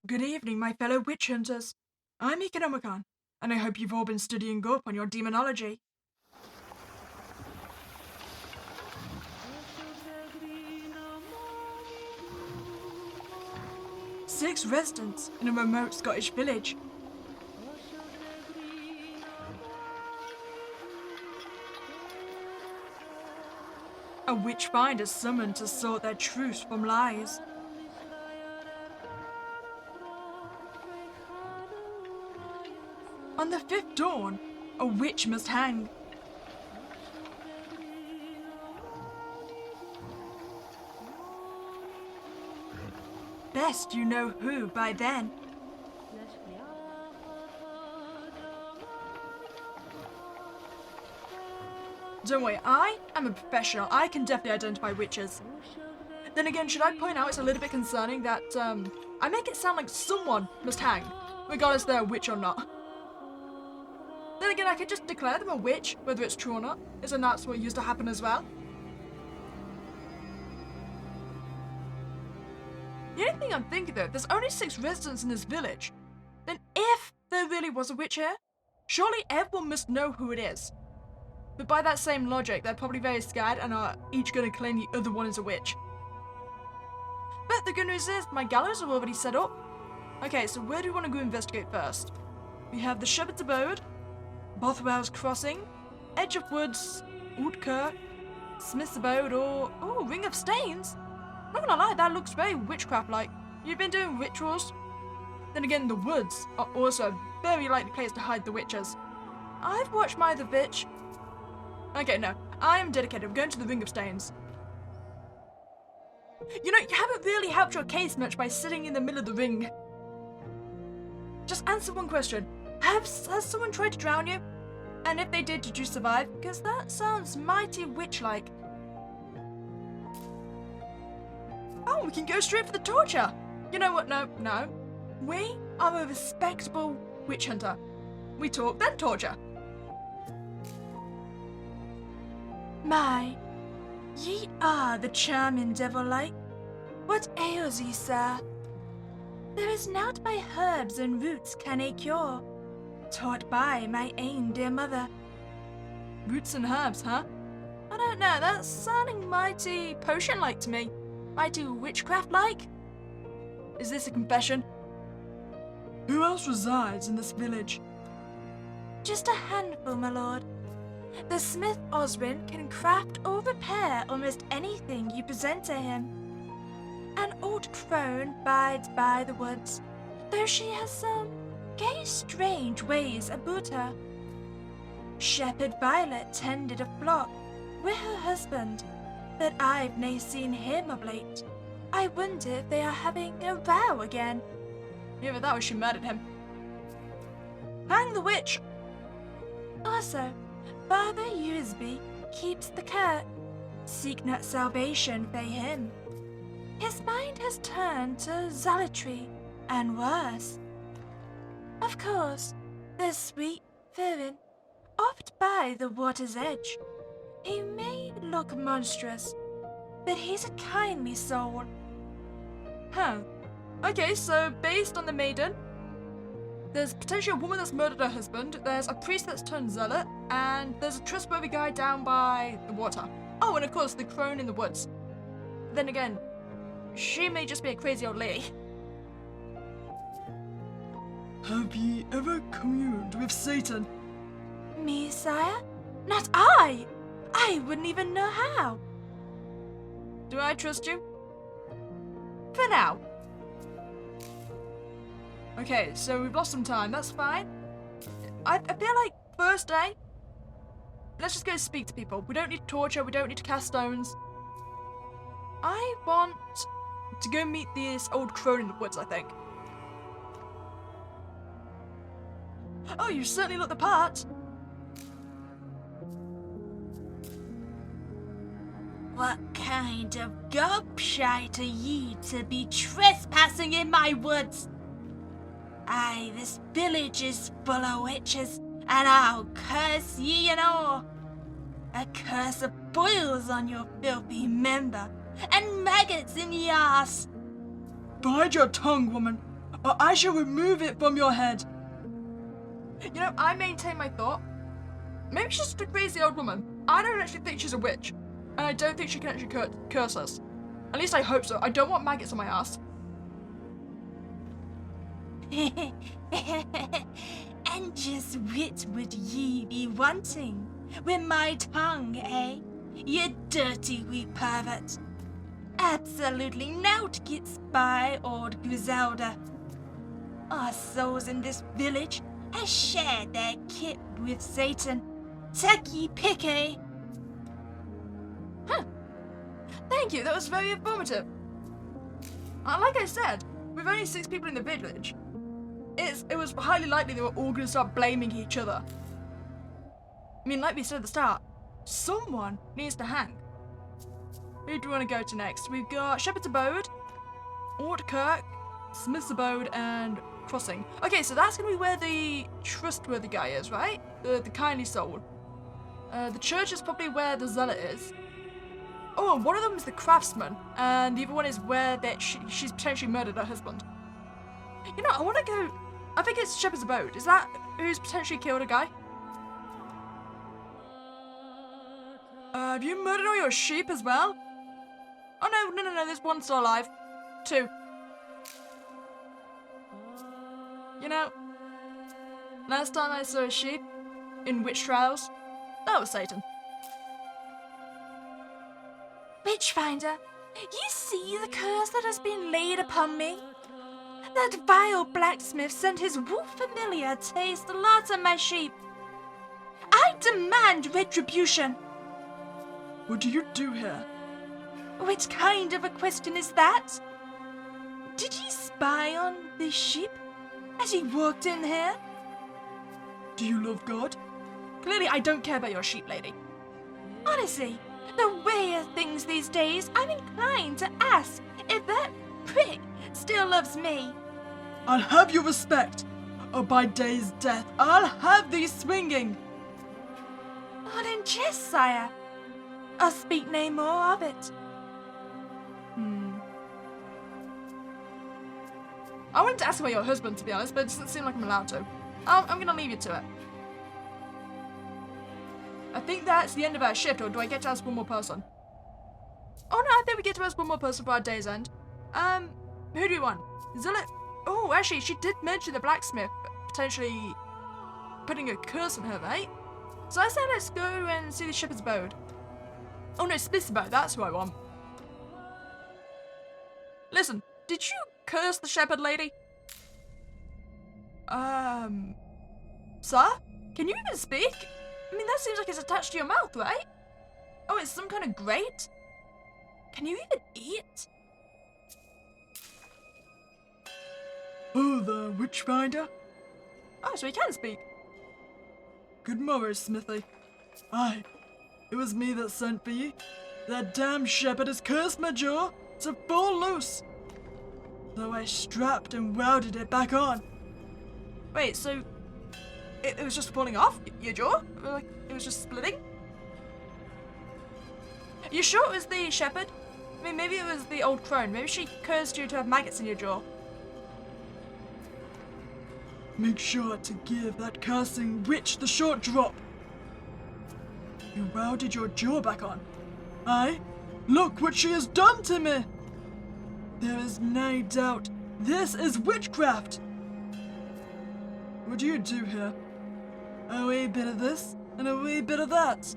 Good evening, my fellow witch hunters. I'm Meeka Nomicon, and I hope you've all been studying up on your demonology. Six residents in a remote Scottish village. A witch finder summoned to sort their truth from lies. On the fifth dawn, a witch must hang. Best you know who by then. Don't worry, I am a professional. I can definitely identify witches. Then again, should I point out it's a little bit concerning that I make it sound like someone must hang, regardless if they're a witch or not. Then again, I could just declare them a witch, whether it's true or not. Isn't that what used to happen as well? The only thing I'm thinking though, there's only 6 residents in this village. Then if there really was a witch here, surely everyone must know who it is. But by that same logic, they're probably very scared and are each going to claim the other one is a witch. But the good news is, my gallows are already set up. Okay, so where do we want to go investigate first? We have the Shepherd's Abode, Bothwell's Crossing, Edge of Woods, Ootkirk, Smith's Abode, or Ring of Stains. Not gonna lie, that looks very witchcraft-like. You've been doing rituals. Then again, the woods are also a very likely place to hide the witches. I've watched my The Witch. Okay, no, I am dedicated. I'm going to the Ring of Stains. You know, you haven't really helped your case much by sitting in the middle of the ring. Just answer one question. Has someone tried to drown you? And if they did you survive? Because that sounds mighty witch-like. Oh, we can go straight for the torture. You know what? No. We are a respectable witch hunter. We talk, then torture. My, ye are the charming devil-like. What ails ye, sir? There is naught by herbs and roots can a cure, taught by my ain dear mother. Roots and herbs, huh? I don't know, that's sounding mighty potion-like to me. Mighty witchcraft-like? Is this a confession? Who else resides in this village? Just a handful, my lord. The smith Oswin can craft or repair almost anything you present to him. An old crone bides by the woods, though she has some gay strange ways about her. Shepherd Violet tended a flock with her husband, but I've nae seen him of late. I wonder if they are having a row again. Either that or she murdered him. Hang the witch! Also, Father Usby keeps the kirk. Seek not salvation for him. His mind has turned to zealotry and worse. Of course, there's sweet Firin, oft by the water's edge. He may look monstrous, but he's a kindly soul. Huh. Okay, so based on the maiden, there's potentially a woman that's murdered her husband, there's a priest that's turned zealot, and there's a trustworthy guy down by the water. Oh, and of course, the crone in the woods. Then again, she may just be a crazy old lady. Have ye ever communed with Satan? Me, sire? Not I! I wouldn't even know how. Do I trust you? For now. Okay, so we've lost some time, that's fine. I feel like first day, let's just go speak to people. We don't need to torture, we don't need to cast stones. I want to go meet this old crone in the woods, I think. Oh, you certainly look the part. What kind of gobshite are ye to be trespassing in my woods? Aye, this village is full of witches, and I'll curse ye and all. A curse of boils on your filthy member, and maggots in ye arse. Bide your tongue, woman. or I shall remove it from your head. You know, I maintain my thought. Maybe she's just a crazy old woman. I don't actually think she's a witch. And I don't think she can actually curse us. At least I hope so. I don't want maggots on my ass. And just what would ye be wanting with my tongue, eh? You dirty wee pervert. Absolutely naught gets by, old Griselda. Our souls in this village have shared their kip with Satan. Tucky picky. Huh. Thank you, that was very informative. Like I said, with only 6 people in the village, it was highly likely they were all going to start blaming each other. I mean, like we said at the start, someone needs to hang. Who do we want to go to next? We've got Shepherd's Abode, Ortkirk, Smith's Abode, and Crossing. Okay, so that's going to be where the trustworthy guy is, right? The kindly soul. The church is probably where the zealot is. Oh, and one of them is the craftsman, and the other one is where she's potentially murdered her husband. You know, I want to go... I think it's Shepherd's Abode. Is that who's potentially killed a guy? Have you murdered all your sheep as well? Oh, no, there's one still alive. 2. You know, last time I saw a sheep in witch trials, that was Satan. Witchfinder, you see the curse that has been laid upon me? That vile blacksmith sent his wolf familiar taste the lots of my sheep. I demand retribution. What do you do here? What kind of a question is that? Did ye spy on the sheep as he walked in here? Do you love God? Clearly, I don't care about your sheep, lady. Honestly, the way of things these days, I'm inclined to ask if that prick still loves me. I'll have your respect, or by day's death, I'll have thee swinging. Oh, then jest, sire. I'll speak no more of it. I wanted to ask about your husband, to be honest, but it doesn't seem like I'm allowed to. I'm going to leave you to it. I think that's the end of our shift, or do I get to ask one more person? Oh no, I think we get to ask one more person for our day's end. Who do we want? Zealot? Oh, actually, she did mention the blacksmith potentially putting a curse on her, right? So I said let's go and see the Shepherd's Abode. Oh no, Smith's Abode, that's who I want. Listen, did you curse the shepherd lady? Sir? Can you even speak? I mean, that seems like it's attached to your mouth, right? Oh, it's some kind of grate? Can you even eat? Oh, the Witchfinder? Oh, so he can speak. Good morrow, Smithy. Aye, it was me that sent for ye. That damn shepherd has cursed my jaw to fall loose. So I strapped and welded it back on. Wait, so it was just falling off? Your jaw? Like, it was just splitting? You sure it was the shepherd? I mean, maybe it was the old crone. Maybe she cursed you to have maggots in your jaw. Make sure to give that cursing witch the short drop. You welded your jaw back on. Aye, look what she has done to me. There is no doubt this is witchcraft. What do you do here? A wee bit of this and a wee bit of that.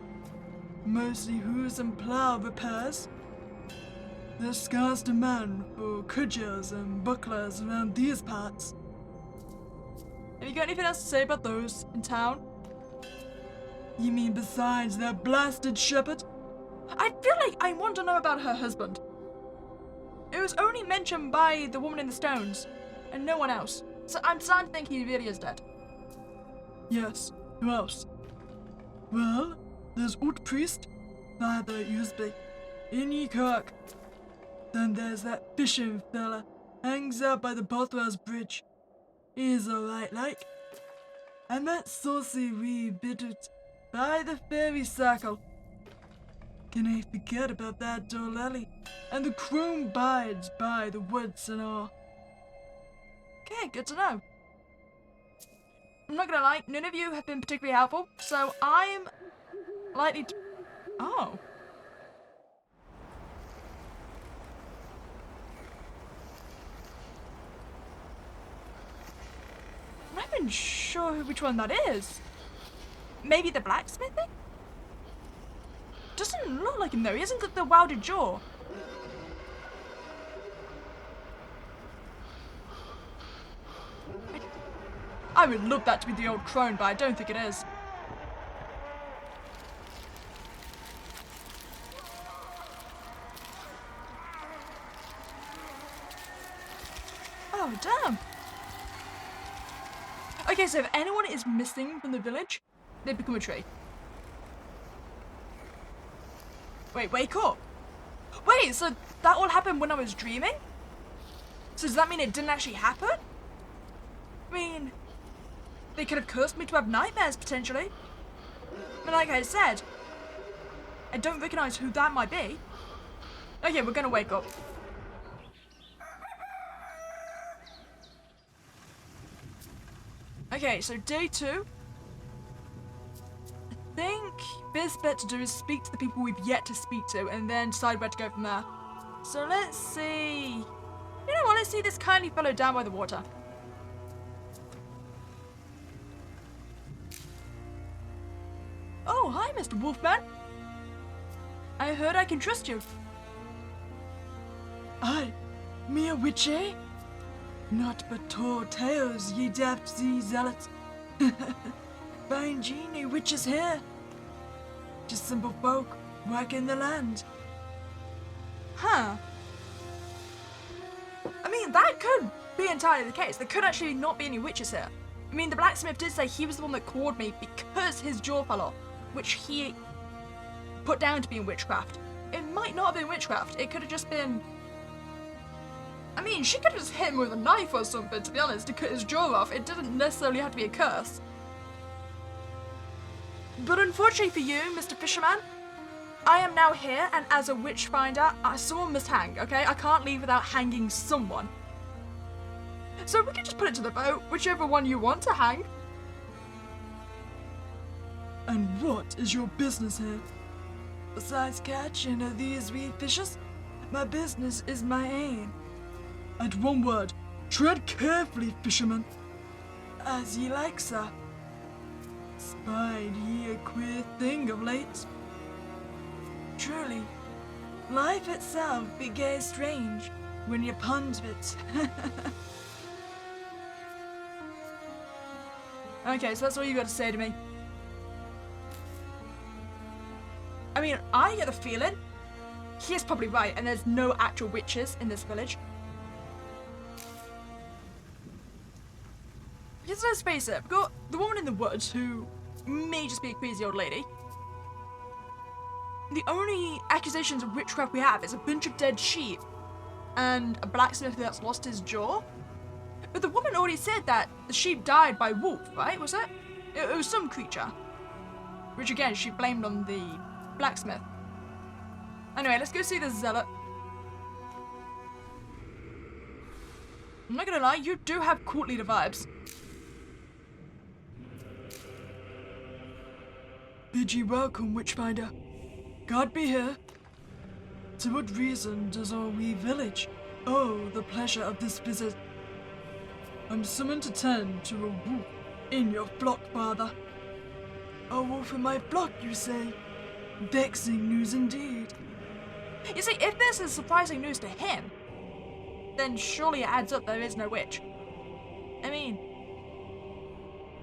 Mostly hooves and plough repairs. There's scarce demand for cudgels and bucklers around these parts. Have you got anything else to say about those in town? You mean besides that blasted shepherd? I feel like I want to know about her husband. It was only mentioned by the woman in the stones, and no one else. So I'm starting to think he really is dead. Yes, who else? Well, there's old priest, Father Usby, in ye kirk. Then there's that fishing fella, hangs out by the Bothwell's bridge. He's alright like. And that saucy wee bidut by the fairy circle. Can I forget about that Dolelli and the chrome bides by the woods and all? Okay, good to know. I'm not gonna lie, none of you have been particularly helpful, so I'm likely to... Oh. I'm not even sure which one that is. Maybe the blacksmithing? Doesn't look like him though, he hasn't got the welded jaw. I would love that to be the old crone, but I don't think it is. Oh, damn. Okay, so if anyone is missing from the village, they become a tree. Wait, wake up. Wait, so that all happened when I was dreaming? So does that mean it didn't actually happen? I mean, they could have cursed me to have nightmares, potentially. But like I said, I don't recognise who that might be. Okay, we're gonna wake up. Okay, so day 2. I think best bet to do is speak to the people we've yet to speak to and then decide where to go from there. So let's see. You know what, let's see this kindly fellow down by the water. Oh, hi, Mr. Wolfman. I heard I can trust you. Aye, me a witch, eh? Not but tall tales, ye daft ye zealots. Find ye no witches here. Just simple folk working the land. Huh. I mean, that could be entirely the case. There could actually not be any witches here. I mean, the blacksmith did say he was the one that clawed me because his jaw fell off, which he put down to being witchcraft. It might not have been witchcraft. It could have just been... I mean, she could have just hit him with a knife or something, to be honest, to cut his jaw off. It didn't necessarily have to be a curse. But unfortunately for you, Mr. Fisherman, I am now here, and as a witch finder, someone must hang, okay? I can't leave without hanging someone. So we can just put it to the vote, whichever one you want to hang. And what is your business here? Besides catching of these wee fishes, my business is my aim. And one word, tread carefully, fisherman. As ye like, sir. Spied ye a queer thing of late? Truly, life itself be gay strange when you ponder it. Okay, so that's all you got to say to me. I mean, I get the feeling he is probably right, and there's no actual witches in this village. Because let's face it, we've got the woman in the woods who may just be a crazy old lady. The only accusations of witchcraft we have is a bunch of dead sheep and a blacksmith that's lost his jaw. But the woman already said that the sheep died by wolf, right? Was it? It was some creature. Which again, she blamed on the blacksmith. Anyway, let's go see the zealot. I'm not gonna lie, you do have cult leader vibes. Bid ye welcome, Witchfinder. God be here. To what reason does our wee village owe the pleasure of this visit? I'm summoned to tend to a wolf in your flock, father. A wolf in my flock, you say? Vexing news indeed. You see, if this is surprising news to him, then surely it adds up there is no witch. I mean,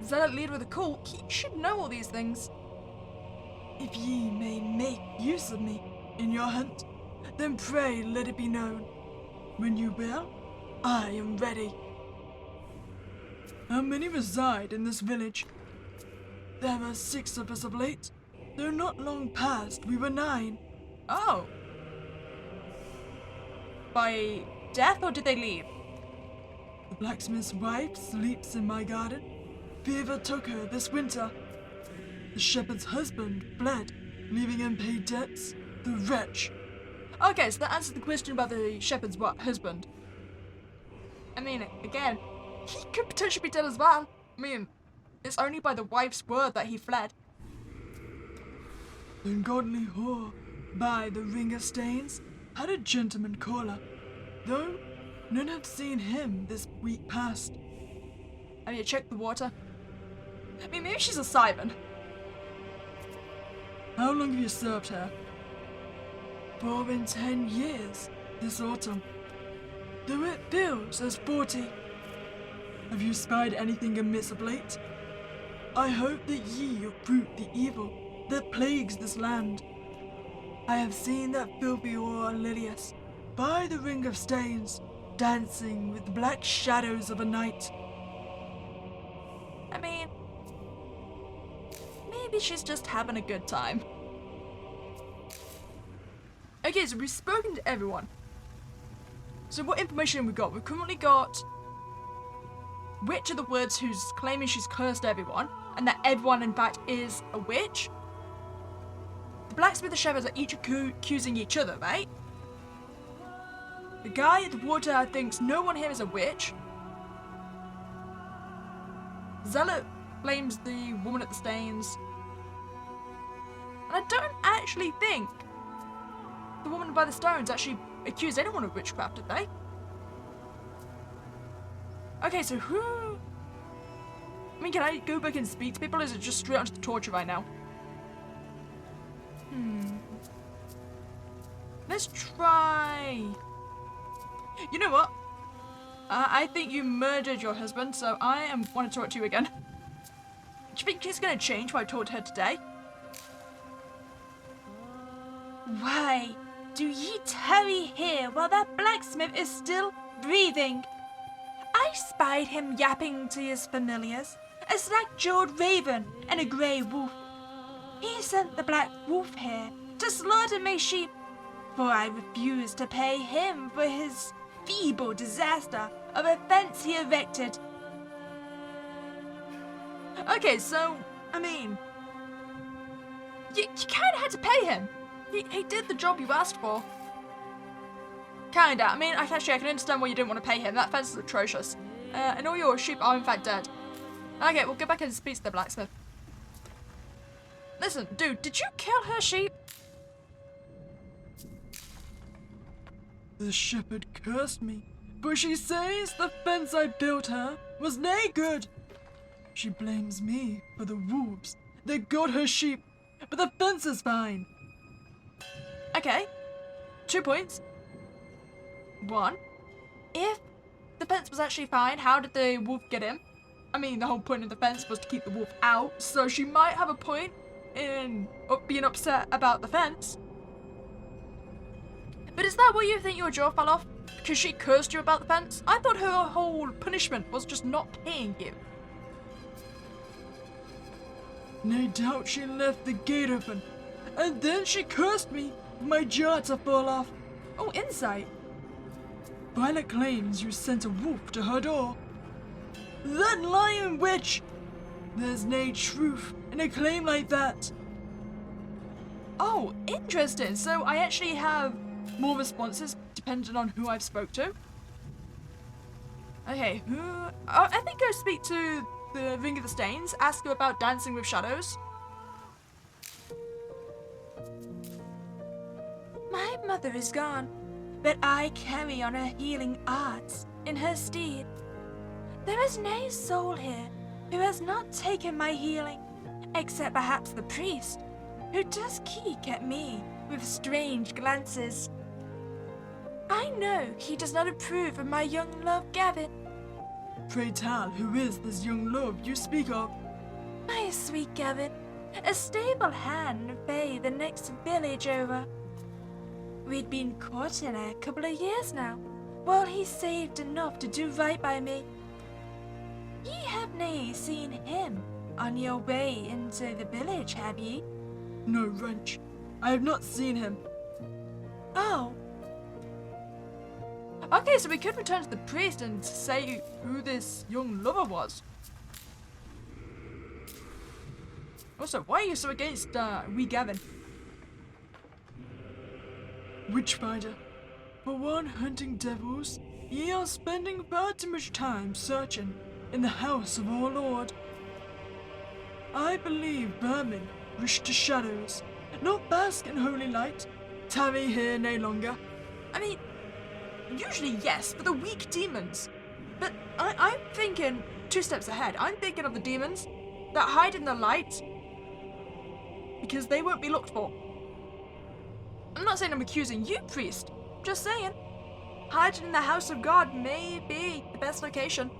zealot leader of the cult, he should know all these things. If ye may make use of me in your hunt, then pray let it be known. When you will, I am ready. How many reside in this village? There are 6 of us of late, though not long past we were 9. Oh. By death, or did they leave? The blacksmith's wife sleeps in my garden. Fever took her this winter. The shepherd's husband fled, leaving unpaid debts. The wretch. Okay, so that answers the question about the shepherd's husband. I mean, again, he could potentially be dead as well. I mean, it's only by the wife's word that he fled. The ungodly whore by the Ring of Stains had a gentleman caller, though none have seen him this week past. Have you checked the water? I mean, maybe she's a Simon. How long have you served her? 4 and 10 years this autumn, though it bills as 40. Have you spied anything amiss of late? I hope that ye uproot the evil that plagues this land. I have seen that filthy whore Lilius by the Ring of Stains, dancing with the black shadows of a night. I mean, maybe she's just having a good time. Okay, so we've spoken to everyone. So what information have we got? We've currently got Witch of the Woods, who's claiming she's cursed everyone, and that everyone in fact is a witch. The blacksmith and the shepherds are each accusing each other, right? The guy at the water thinks no one here is a witch. Zealot blames the woman at the stains. And I don't actually think the woman by the stones actually accused anyone of witchcraft, did they? Okay, so who... I mean, can I go back and speak to people, or is it just straight onto the torture right now? Let's try... You know what? I think you murdered your husband, so I want to talk to you again. Do you think she's going to change what I told her today? Why do ye tarry here while that blacksmith is still breathing? I spied him yapping to his familiars, a slack-jawed raven and a grey wolf. He sent the black wolf here to slaughter my sheep, for I refused to pay him for his feeble disaster of a fence he erected. Okay, so, I mean, you kind of had to pay him. He did the job you asked for. Kinda. I mean, I can understand why you didn't want to pay him. That fence is atrocious. And all your sheep are in fact dead. Okay, we'll go back and speak to the blacksmith. Listen, dude, did you kill her sheep? The shepherd cursed me, but she says the fence I built her was nae good. She blames me for the wolves that got her sheep, but the fence is fine. Okay, 2 points. 1, if the fence was actually fine, how did the wolf get in? I mean, the whole point of the fence was to keep the wolf out, so she might have a point in being upset about the fence. But is that why you think your jaw fell off? Because she cursed you about the fence? I thought her whole punishment was just not paying you. No doubt she left the gate open, and then she cursed me for my jaw to fall off. Oh, insight. Violet claims you sent a wolf to her door. That lying witch! There's no truth in a claim like that. Oh, interesting. So I actually have more responses depending on who I've spoke to. Okay, who... Oh, I think I'll speak to the Ring of the Stains, ask her about Dancing with Shadows. My mother is gone, but I carry on her healing arts in her stead. There is no soul here who has not taken my healing, except perhaps the priest, who does keek at me with strange glances. I know he does not approve of my young love Gavin. Pray tell, who is this young love you speak of? My sweet Gavin, a stable hand in Bay, the next village over. We'd been courting a couple of years now, while he saved enough to do right by me. Ye have nae seen him on your way into the village, have ye? No, wench. I have not seen him. Oh, Okay, so we could return to the priest and say who this young lover was. Also, why are you so against wee Gavin? Witchfinder. For one hunting devils, Ye are spending far too much time searching in the house of our Lord. I believe vermin wish to shadows, not bask in holy light. Tarry here no longer. I mean, usually yes, for the weak demons. But I'm thinking 2 steps ahead. I'm thinking of the demons that hide in the light because they won't be looked for. I'm not saying I'm accusing you, priest. Just saying, hiding in the house of God may be the best location.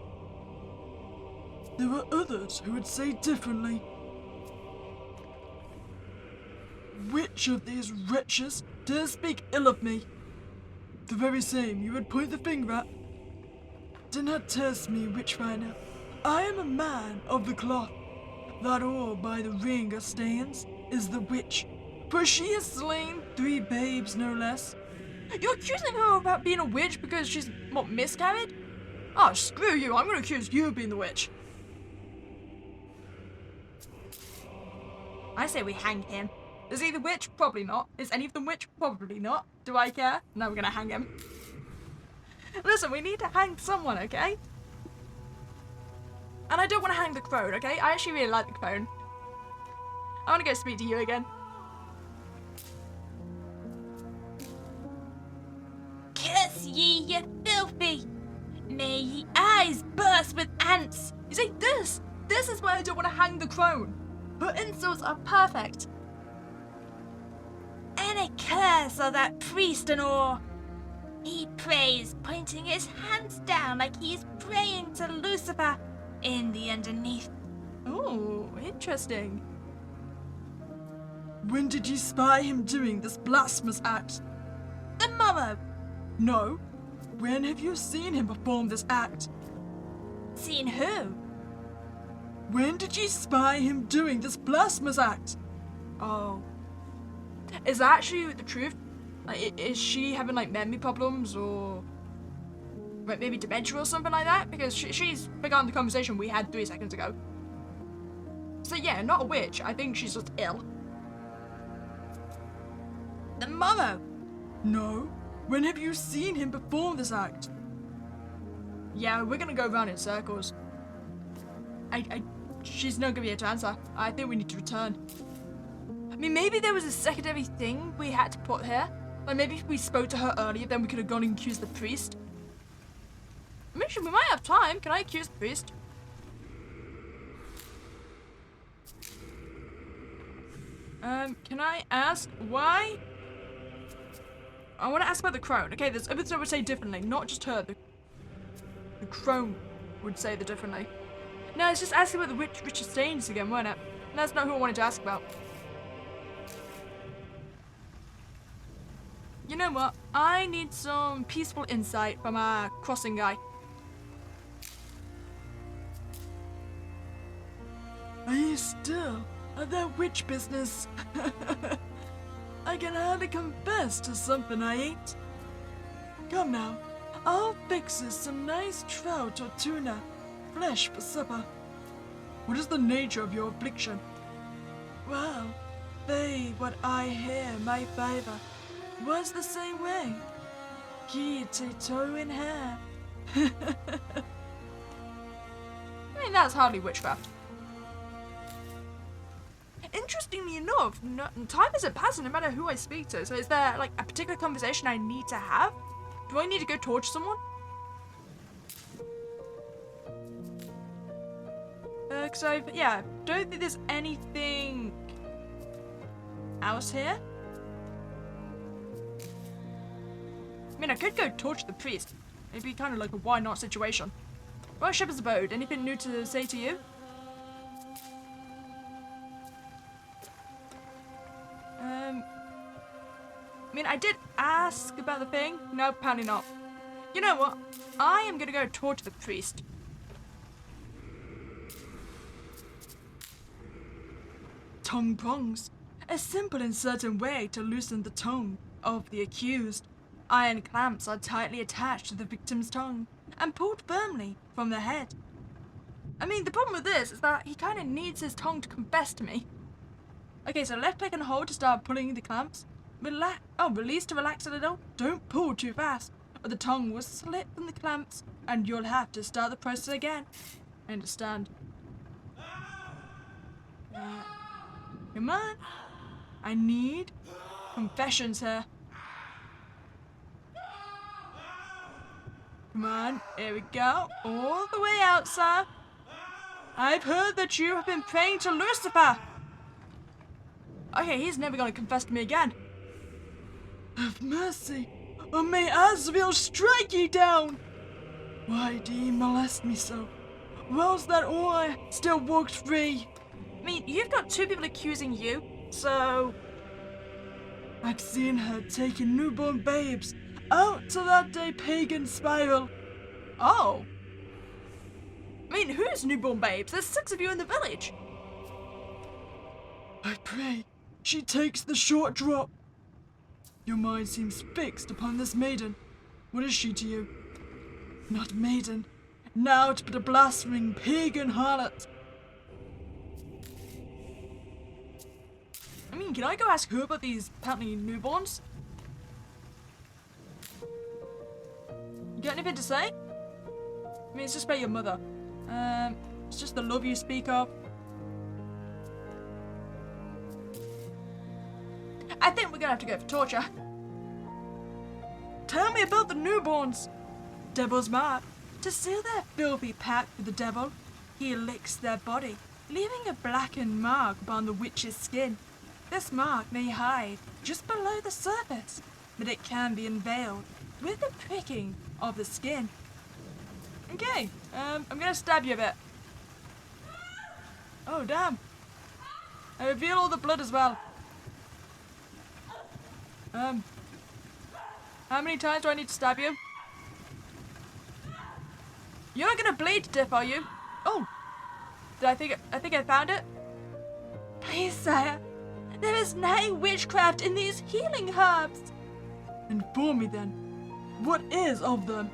There are others who would say differently. Which of these wretches dare speak ill of me? The very same you would point the finger at. Do not test me, witchfinder. I am a man of the cloth. That all by the ring of stains is the witch, for she has slain 3 babes no less. You're accusing her about being a witch because she's, what, miscarried? Oh, screw you, I'm gonna accuse you of being the witch. I say we hang him. Is he the witch? Probably not. Is any of them witch? Probably not. Do I care? No, we're gonna hang him. Listen, we need to hang someone, okay? And I don't want to hang the crone, okay? I actually really like the crone. I want to go speak to you again. Curse ye, ye filthy! May ye eyes burst with ants! You see, this is why I don't want to hang the crone. Her insults are perfect. And a curse of that priest and all! He prays, pointing his hands down like he's praying to Lucifer in the underneath. Oh, interesting. When did you spy him doing this blasphemous act? The morrow! No. When have you seen him perform this act? Seen who? When did you spy him doing this blasphemous act? Oh. Is that actually the truth? Like, is she having, like, memory problems or like, maybe dementia or something like that? Because she's begun the conversation we had 3 seconds ago. So yeah, not a witch. I think she's just ill. The morrow! No. When have you seen him perform this act? Yeah, we're gonna go around in circles. She's not gonna be able to answer. I think we need to return. I mean, maybe there was a secondary thing we had to put here. Like, maybe if we spoke to her earlier, then we could have gone and accused the priest. I mean, we might have time. Can I accuse the priest? Can I ask why? I want to ask about the crone. Okay, there's others that would say differently, not just her. The crone would say the differently. No, it's just asking about the Richard Staines again, weren't it? That's not who I wanted to ask about. You know what? I need some peaceful insight from our crossing guy. Are you still at that witch business? I can hardly confess to something I ate. Come now, I'll fix us some nice trout or tuna, flesh for supper. What is the nature of your affliction? Well, they what I hear my favor was the same way. Kitty toe in hair. I mean, that's hardly witchcraft. Interestingly enough, time isn't passing no matter who I speak to. So is there, like, a particular conversation I need to have? Do I need to go torch someone? Because I don't think there's anything else here. I mean, I could go torch the priest. It'd be kind of like a why not situation. Well, Shepherd's Abode, anything new to say to you? I mean, I did ask about the thing. No, apparently not. You know what? I am gonna go torch the priest. Tongue prongs. A simple and certain way to loosen the tongue of the accused. Iron clamps are tightly attached to the victim's tongue and pulled firmly from the head. I mean, the problem with this is that he kind of needs his tongue to confess to me. Okay, so left click and hold to start pulling the clamps. Release to relax a little. Don't pull too fast, or the tongue will slip from the clamps, and you'll have to start the process again. I understand. Come on. I need confessions here. Come on, here we go. All the way out, sir. I've heard that you have been praying to Lucifer. Okay, he's never going to confess to me again. Have mercy, or may Azrael strike ye down! Why do ye molest me so? Whilst that I still walked free. I mean, you've got two people accusing you, so... I've seen her taking newborn babes out to that day pagan spiral. Oh. I mean, who's newborn babes? There's 6 of you in the village. I pray she takes the short drop. Your mind seems fixed upon this maiden. What is she to you? Not maiden, naught but a blaspheming pagan harlot. I mean, can I go ask her about these apparently newborns? You got anything to say? I mean, it's just about your mother. It's just the love you speak of. I think we're gonna have to go for torture. Tell me about the newborns. Devil's mark. To seal their filthy pact with the devil, he licks their body, leaving a blackened mark upon the witch's skin. This mark may hide just below the surface, but it can be unveiled with the pricking of the skin. Okay, I'm gonna stab you a bit. Oh, damn. I reveal all the blood as well. How many times do I need to stab you? You're not gonna bleed to death, are you? Oh, I think I found it. Please, sire, there is no witchcraft in these healing herbs. Inform me then, what is of them?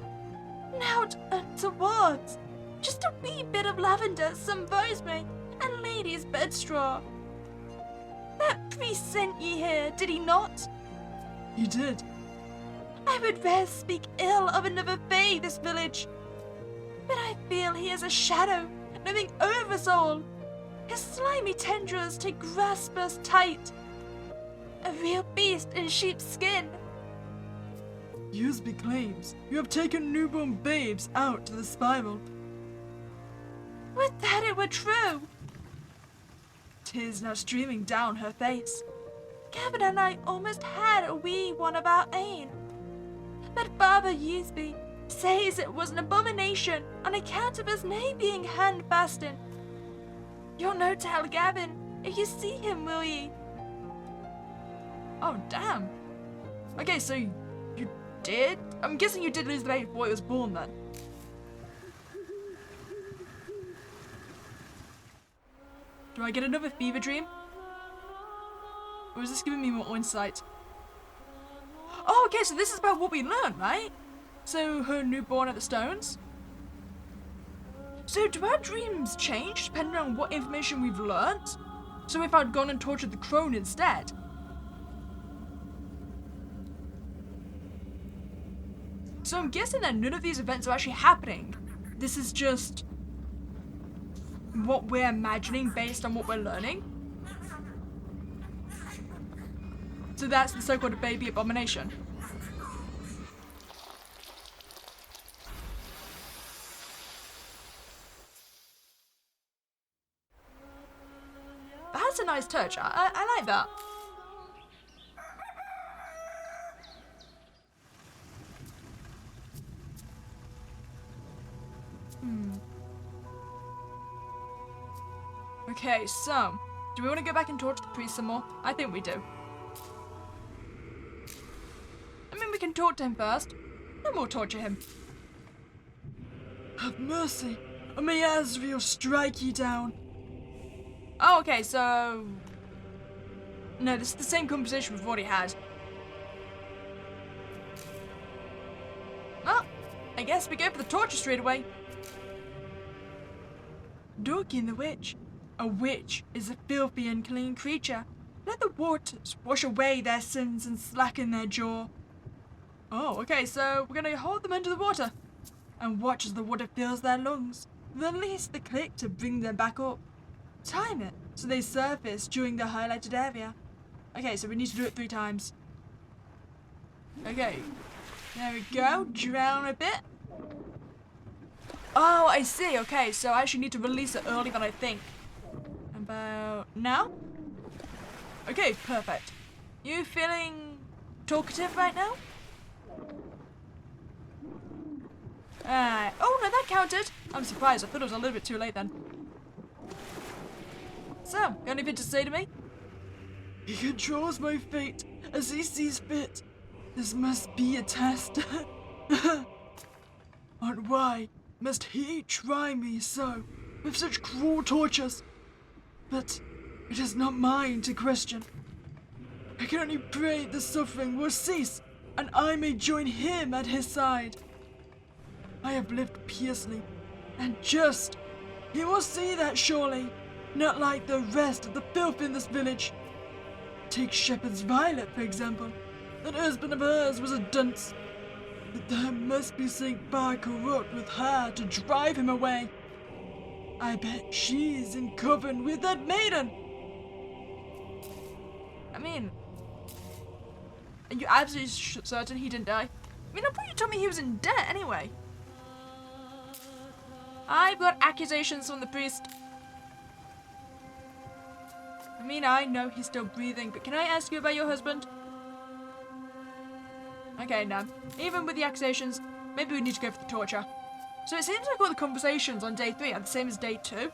Naught untowards. Just a wee bit of lavender, some rosemary, and lady's bedstraw. That priest sent ye here, did he not? He did. I would rather speak ill of another fae this village. But I feel he is a shadow, moving over us all. His slimy tendrils to grasp us tight. A real beast in sheep's skin. Usby claims you have taken newborn babes out to the spiral. Would that it were true! 'Tis now streaming down her face. Gavin and I almost had a wee one of our own. But Father Usby says it was an abomination on account of his name being hand-fastened. You'll no tell Gavin if you see him, will ye? Oh, damn. Okay, so you did? I'm guessing you did lose the baby before he was born then. Do I get another fever dream? Or is this giving me more insight? Oh, okay, so this is about what we learned, right? So, her newborn at the stones? So, do our dreams change depending on what information we've learned? So if I'd gone and tortured the crone instead? So I'm guessing that none of these events are actually happening. This is just what we're imagining based on what we're learning. So that's the so-called baby abomination. That's a nice touch. I like that. Okay, so, do we want to go back and torture the priest some more? I think we do. I mean, we can talk to him first, then we'll torture him. Have mercy, or may Azrael strike ye down. Oh, okay, so... No, this is the same conversation we've already had. Well, I guess we go for the torture straight away. Dorkin the witch. A witch is a filthy and unclean creature. Let the waters wash away their sins and slacken their jaw. Oh, okay, so we're gonna hold them under the water and watch as the water fills their lungs. Release the click to bring them back up. Time it so they surface during the highlighted area. Okay, so we need to do it 3 times. Okay, there we go. Drown a bit. Oh, I see. Okay, so I actually need to release it earlier than I think. About now? Okay, perfect. You feeling talkative right now? Oh no, that counted. I'm surprised. I thought it was a little bit too late then. So, got anything to say to me? He controls my fate as he sees fit. This must be a test. And why must he try me so, with such cruel tortures? But it is not mine to question. I can only pray the suffering will cease, and I may join him at his side. I have lived piously and just. He will see that surely, not like the rest of the filth in this village. Take Shepherd's Violet, for example. That husband of hers was a dunce. But there must be something far corrupt with her to drive him away. I bet she's in coven with that maiden. I mean, are you absolutely certain he didn't die? I mean, I thought you told me he was in debt anyway. I've got accusations from the priest. I mean, I know he's still breathing, but can I ask you about your husband? Okay, no. Even with the accusations, maybe we need to go for the torture. So it seems like all the conversations on day 3 are the same as day 2.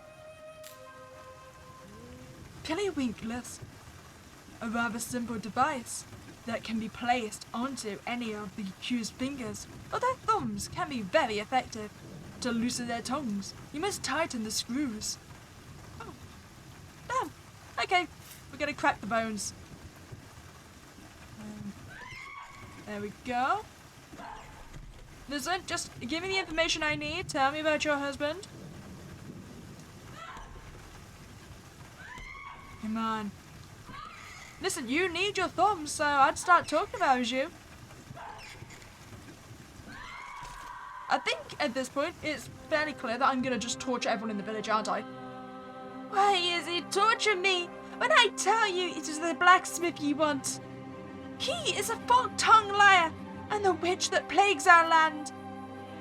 Pillywinkless. A rather simple device that can be placed onto any of the accused fingers, or their thumbs can be very effective. To loosen their tongues, you must tighten the screws. Oh. Damn. Okay, we're gonna crack the bones. There we go. Listen, just give me the information I need. Tell me about your husband. Come on. Listen, you need your thumbs, so I'd start talking if I was you. I think at this point it's fairly clear that I'm gonna just torture everyone in the village, aren't I? Why is he torturing me when I tell you it is the blacksmith you want? He is a fork-tongued liar and the witch that plagues our land.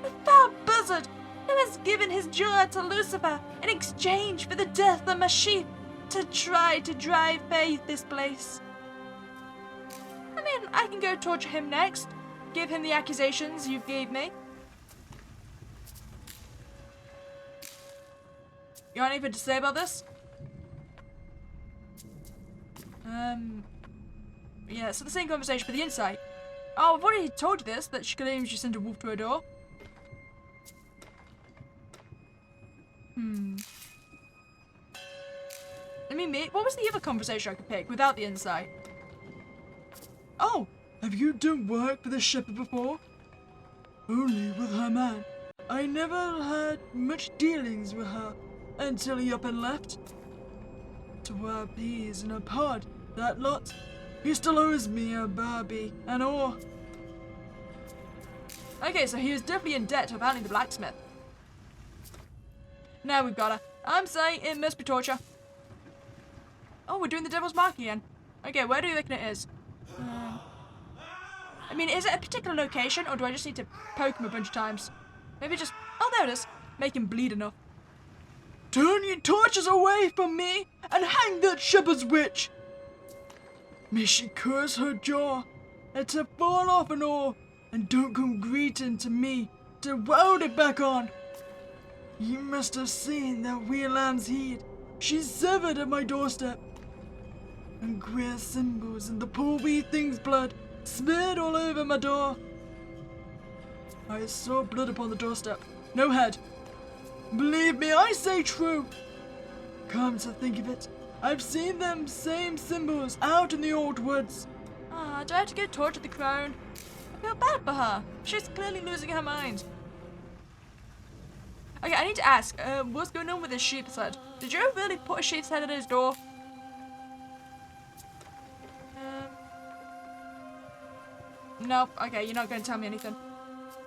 The foul buzzard who has given his jewel to Lucifer in exchange for the death of my sheep to try to drive faith this place. I mean, I can go torture him next. Give him the accusations you gave me. You got anything to say about this? Yeah, so the same conversation for the insight. Oh, I've already told you this, that she claims she sent a wolf through a door. I mean, what was the other conversation I could pick without the insight? Oh, have you done work for the shepherd before? Only with her man. I never had much dealings with her until he up and left. To wear peas in a pod, that lot. He still owes me a Barbie and all. Okay, so he was definitely in debt to apparently the blacksmith. Now we've got her. I'm saying it must be torture. Oh, we're doing the devil's mark again. Okay, where do you reckon it is? I mean, is it a particular location, or do I just need to poke him a bunch of times? Maybe just... Oh, there it is. Make him bleed enough. Turn your torches away from me and hang that shepherd's witch. May she curse her jaw, and to fall off and all, and don't come greeting to me to weld it back on. You must have seen that wee lamb's head she's severed at my doorstep, and queer symbols in the poor wee thing's blood smeared all over my door. I saw blood upon the doorstep, no head. Believe me, I say true. Come to think of it, I've seen them same symbols out in the old woods. Ah, do I have to go torture the crone? I feel bad for her. She's clearly losing her mind. Okay, I need to ask, what's going on with his sheep's head? Did you really put a sheep's head at his door? Nope. Okay, you're not going to tell me anything.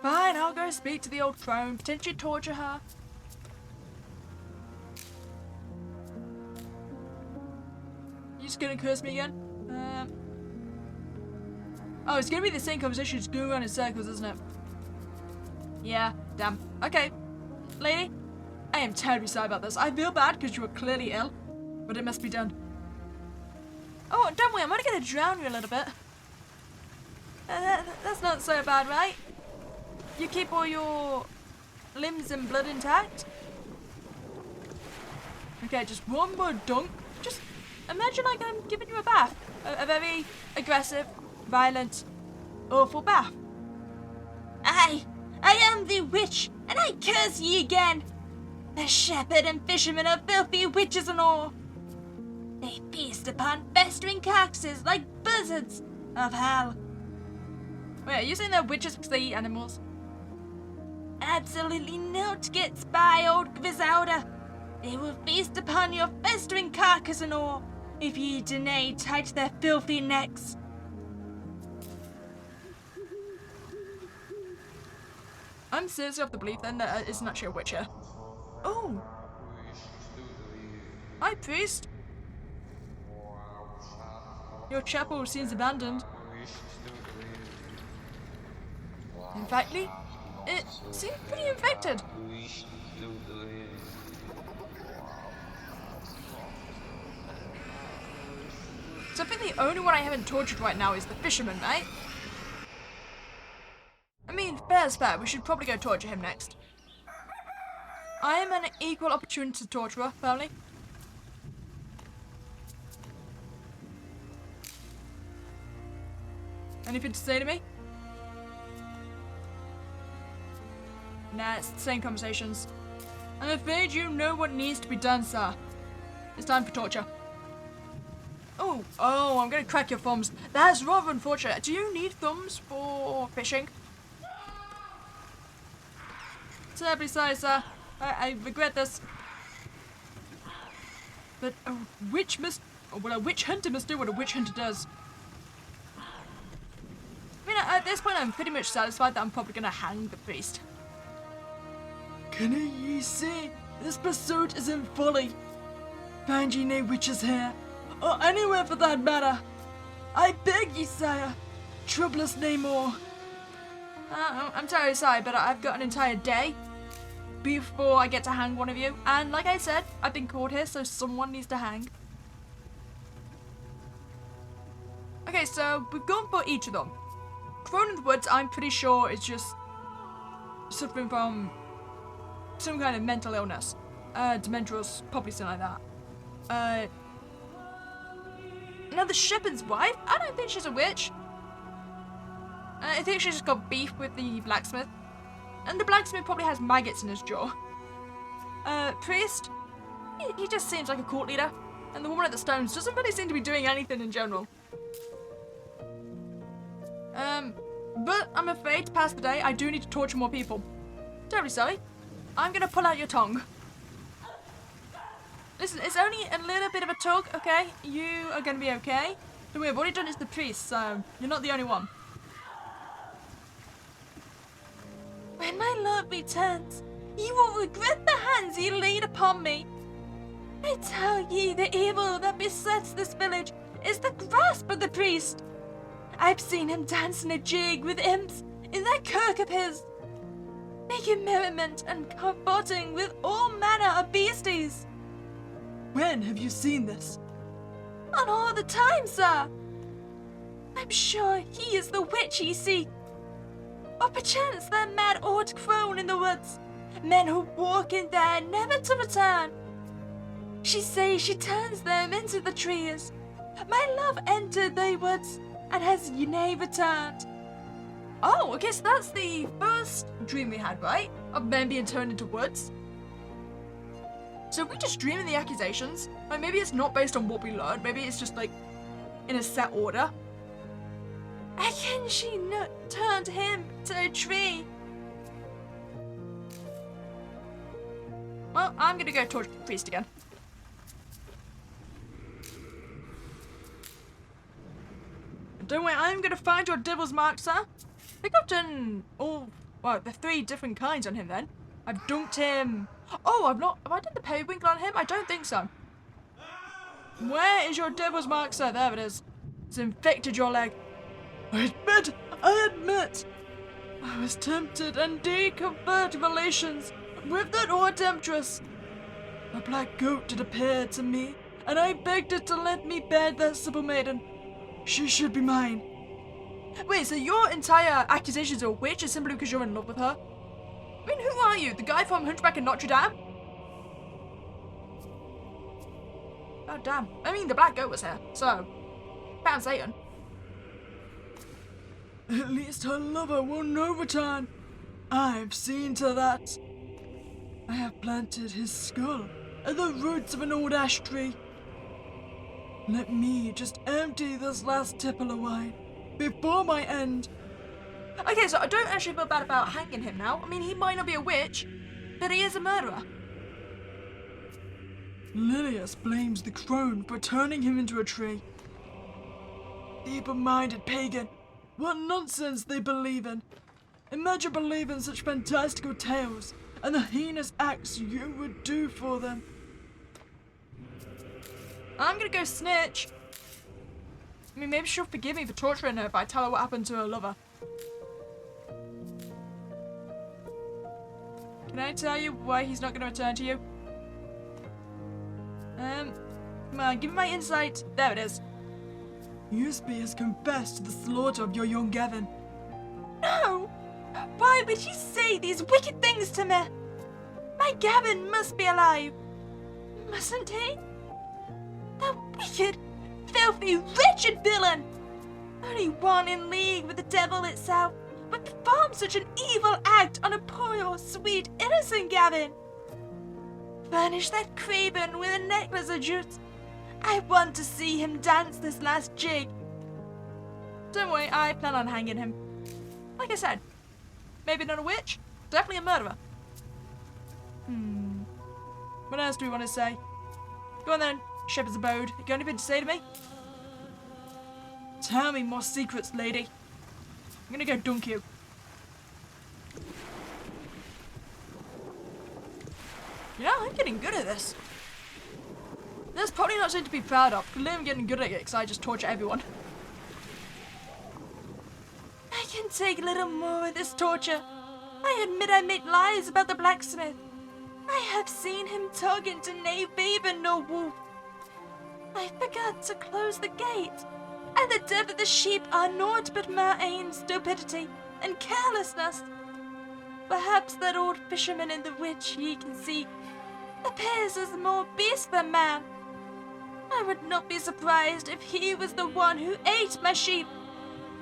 Fine, I'll go speak to the old crone, potentially torture her. You just gonna curse me again? Oh, it's gonna be the same conversation, just going around in circles, isn't it? Yeah, damn. Okay, lady, I am terribly sorry about this. I feel bad because you were clearly ill, but it must be done. Oh, don't worry, I'm only gonna drown you a little bit. That's not so bad, right? You keep all your limbs and blood intact. Okay, just one more dunk. Just imagine like I'm giving you a bath. A very aggressive, violent, awful bath. I am the witch, and I curse ye again. The shepherd and fishermen are filthy witches and all. They feast upon festering carcasses like buzzards of hell. Wait, are you saying they're witches because they eat animals? Absolutely not gets by, old Griselda. They will feast upon your festering carcass and all, if ye deny tight their filthy necks. I'm seriously of the belief then that it's actually a witch here. Oh! Hi, priest. Your chapel seems abandoned. In fact, it seems pretty infected. So I think the only one I haven't tortured right now is the fisherman, right? I mean, fair's fair, we should probably go torture him next. I am an equal opportunity torturer, family. Anything to say to me? Nah, it's the same conversations. I'm afraid you know what needs to be done, sir. It's time for torture. Oh, I'm gonna crack your thumbs. That's rather unfortunate. Do you need thumbs for fishing? Terribly sorry, sir. I regret this. But a witch hunter must do what a witch hunter does. I mean, at this point, I'm pretty much satisfied that I'm probably gonna hang the priest. Can ye see this pursuit is in folly? Find ye no witches here, or anywhere for that matter. I beg ye, sire, trouble us no more. I'm terribly sorry, but I've got an entire day before I get to hang one of you. And like I said, I've been caught here, so someone needs to hang. Okay, so we've gone for each of them. Crone in the Woods, I'm pretty sure is just suffering from some kind of mental illness. Dementors, probably something like that. Now the shepherd's wife, I don't think she's a witch. I think she's just got beef with the blacksmith. And the blacksmith probably has maggots in his jaw. Priest, he just seems like a court leader. And the woman at the stones doesn't really seem to be doing anything in general. But I'm afraid to pass the day, I do need to torture more people. Terribly sorry. I'm gonna pull out your tongue. Listen, it's only a little bit of a tug, okay? You are gonna be okay. Don't worry, I've already done it to the priest, so you're not the only one. When my lord returns, ye will regret the hands he laid upon me. I tell ye, the evil that besets this village is the grasp of the priest. I've seen him dance in a jig with imps in that kirk of his, making merriment and cavorting with all manner of beasties. When have you seen this? On all the time, sir. I'm sure he is the witch ye seek. Or perchance that mad old crone in the woods, men who walk in there never to return. She says she turns them into the trees. My love entered the woods and has nay returned. Oh, okay, so that's the first dream we had, right? Of men being turned into woods. So we just dreaming the accusations? Like maybe it's not based on what we learned, maybe it's just like in a set order. Again she turned him to a tree. Well, I'm gonna go torture the priest again. Don't worry, I'm gonna find your devil's mark, sir. I think I've done the 3 different kinds on him then. I've dunked him. Oh, I've not. Have I done the periwinkle on him? I don't think so. Where is your devil's mark, sir? There it is. It's infected your leg. I admit, I was tempted and did convert relations with that old temptress. A black goat did appear to me, and I begged it to let me bed that simple maiden. She should be mine. Wait, so your entire accusations of a witch is simply because you're in love with her? I mean, who are you? The guy from Hunchback of Notre Dame? Oh, damn. I mean, the black goat was here, so... found Satan. At least her lover will no return. I've seen to that. I have planted his skull at the roots of an old ash tree. Let me just empty this last tipple of wine before my end. Okay, so I don't actually feel bad about hanging him now. I mean, he might not be a witch, but he is a murderer. Lilius blames the crone for turning him into a tree. Feeble-minded pagan. What nonsense they believe in. Imagine believing such fantastical tales and the heinous acts you would do for them. I'm gonna go snitch. I mean, maybe she'll forgive me for torturing her if I tell her what happened to her lover. Can I tell you why he's not gonna return to you? Come on, give me my insight. There it is. Usby has confessed to the slaughter of your young Gavin. No! Why would he say these wicked things to me? My Gavin must be alive. Mustn't he? The wicked, filthy, wretched villain! Only one in league with the devil itself would perform such an evil act on a poor, sweet, innocent Gavin. Furnish that craven with a necklace of jutes. I want to see him dance this last jig. Don't worry, I plan on hanging him. Like I said, maybe not a witch, definitely a murderer. What else do we want to say? Go on then, Shepherd's Abode. You got anything to say to me? Tell me more secrets, lady. I'm gonna go dunk you. Yeah, I'm getting good at this. That's probably not something to be proud of. Clearly I'm getting good at it because I just torture everyone. I can take a little more of this torture. I admit I made lies about the blacksmith. I have seen him talking to nay babe and no wolf. I forgot to close the gate, and the death of the sheep are naught but Maraine stupidity and carelessness. Perhaps that old fisherman in the witch ye can see appears as more beast than man. I would not be surprised if he was the one who ate my sheep.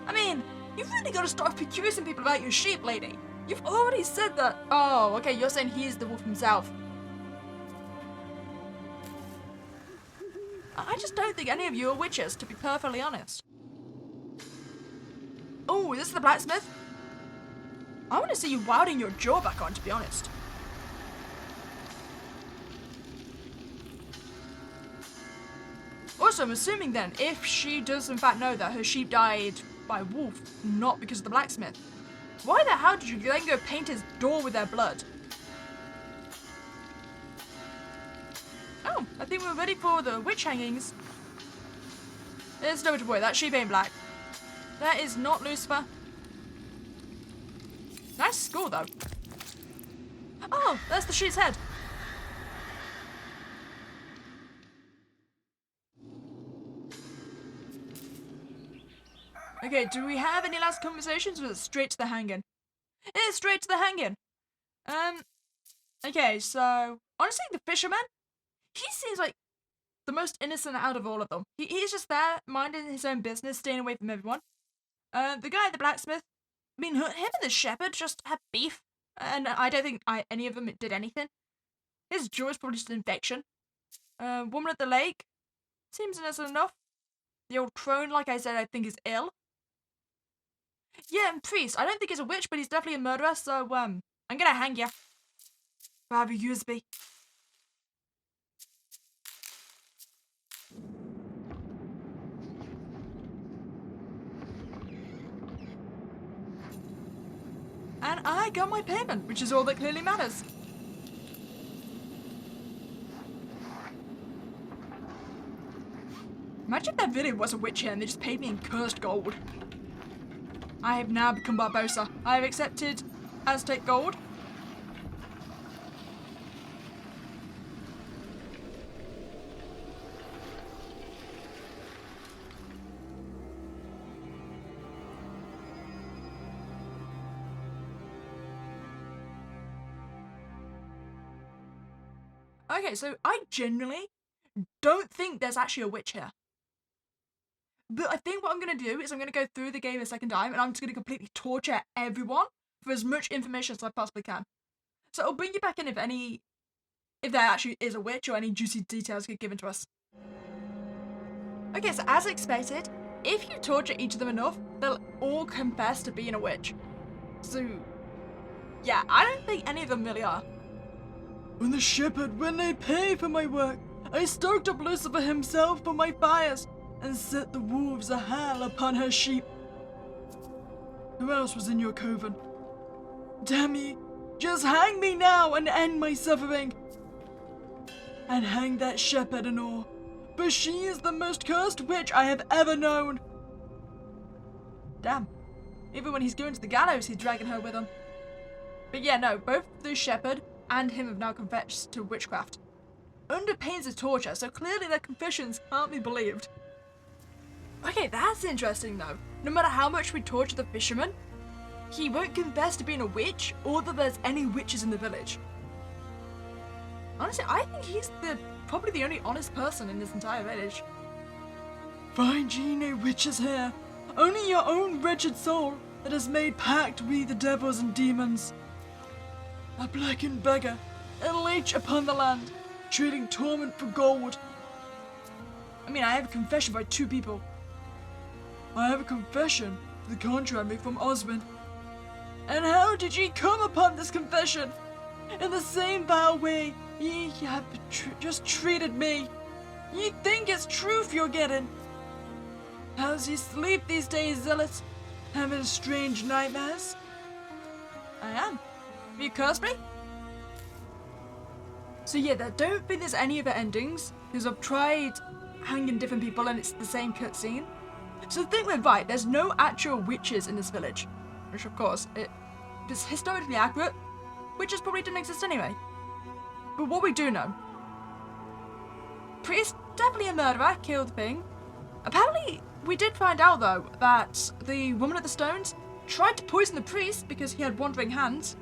I mean, you've really got to start accusing people about your sheep, lady. You've already said that. Oh, okay, you're saying he's the wolf himself. I just don't think any of you are witches, to be perfectly honest. Oh, is this the blacksmith? I want to see you wilding your jaw back on, to be honest. Also, I'm assuming then, if she does in fact know that her sheep died by wolf, not because of the blacksmith, why the hell did you then go paint his door with their blood? Oh, I think we're ready for the witch hangings. There's no way to worry, that sheep ain't black. That is not Lucifer. Nice score though. Oh, that's the sheep's head. Okay, do we have any last conversations or is it straight to the hanging? It's straight to the hanging. Okay, so honestly the fisherman, he seems like the most innocent out of all of them. He's just there, minding his own business, staying away from everyone. The guy at the blacksmith, I mean, him and the shepherd just had beef, and I don't think any of them did anything. His jaw is probably just an infection. Woman at the lake, seems innocent enough. The old crone, like I said, I think is ill. Yeah, and priest, I don't think he's a witch, but he's definitely a murderer, so, I'm gonna hang you. Father Usby. And I got my payment, which is all that clearly matters. Imagine if there really was a witch here and they just paid me in cursed gold. I have now become Barbosa. I have accepted Aztec gold. Okay, so I genuinely don't think there's actually a witch here. But I think what I'm going to do is I'm going to go through the game a second time and I'm just going to completely torture everyone for as much information as I possibly can. So I'll bring you back in if there actually is a witch or any juicy details get given to us. Okay, so as expected, if you torture each of them enough, they'll all confess to being a witch. So, yeah, I don't think any of them really are. When the shepherd, when they pay for my work, I stoked up Lucifer himself for my fires, and set the wolves a howl upon her sheep. Who else was in your coven? Damn ye, just hang me now and end my suffering. And hang that shepherd and all, for she is the most cursed witch I have ever known. Damn. Even when he's going to the gallows, he's dragging her with him. But yeah, no, both the shepherd and him have now confessed to witchcraft. Under pains of torture, so clearly their confessions can't be believed. Okay, that's interesting though. No matter how much we torture the fisherman, he won't confess to being a witch or that there's any witches in the village. Honestly, I think he's probably the only honest person in this entire village. Find ye no witches here, only your own wretched soul that has made pact with the devils and demons. A blackened beggar, a leech upon the land, trading torment for gold. I mean, I have a confession by 2 people. I have a confession to the contrary from Osmond. And how did ye come upon this confession? In the same vile way ye have just treated me. Ye think it's truth you're getting. How's ye sleep these days, zealots? Having strange nightmares? I am. Have you cursed me? So yeah, I don't think there's any other endings, because I've tried hanging different people and it's the same cutscene. So I think we're right, there's no actual witches in this village. Which of course, it's historically accurate. Witches probably didn't exist anyway. But what we do know. Priest, definitely a murderer, killed the thing. Apparently, we did find out though, that the woman at the stones tried to poison the priest because he had wandering hands.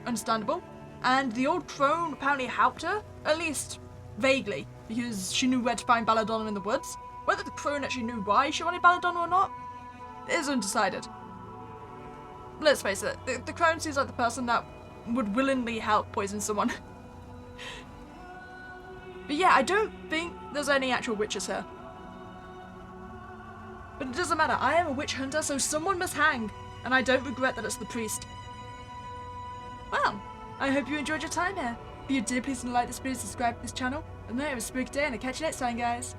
Understandable. And the old crone apparently helped her, at least vaguely, because she knew where to find Belladonna in the woods. Whether the crone actually knew why she wanted Belladonna or not is undecided. Let's face it, the crone seems like the person that would willingly help poison someone. But yeah, I don't think there's any actual witches here. But it doesn't matter, I am a witch hunter, so someone must hang, and I don't regret that it's the priest. Well, I hope you enjoyed your time here. If you did, please like this video, subscribe to this channel, and have a spooky day, and I'll catch you next time, guys.